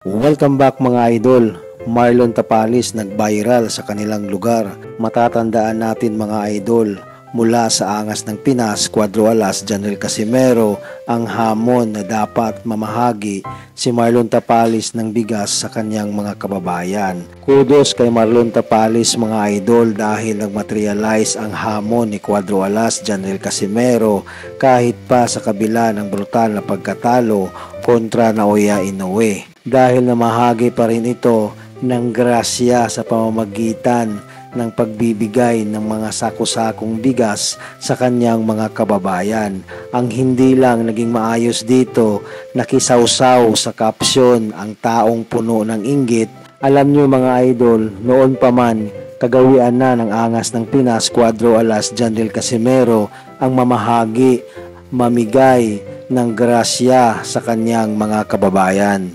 Welcome back mga idol. Marlon Tapalis nag-viral sa kanilang lugar. Matatandaan natin mga idol, mula sa Angas ng Pinas, Cuadro Alas, Janel Casimero, ang hamon na dapat mamahagi si Marlon Tapalis ng bigas sa kanyang mga kababayan. Kudos kay Marlon Tapalis mga idol dahil nagmaterialize ang hamon ni Cuadro Alas, Janel Casimero kahit pa sa kabila ng brutal na pagkatalo kontra Naoya Inoue. Dahil namahagi pa rin ito ng grasya sa pamamagitan ng pagbibigay ng mga sako-sakong bigas sa kanyang mga kababayan. Ang hindi lang naging maayos dito, nakisawsaw sa kapsyon ang taong puno ng inggit. Alam nyo mga idol, noon pa man, kagawian na ng Angas ng Pinas, Cuadro Alas, Janel Casimero ang mamahagi, mamigay ng grasya sa kanyang mga kababayan.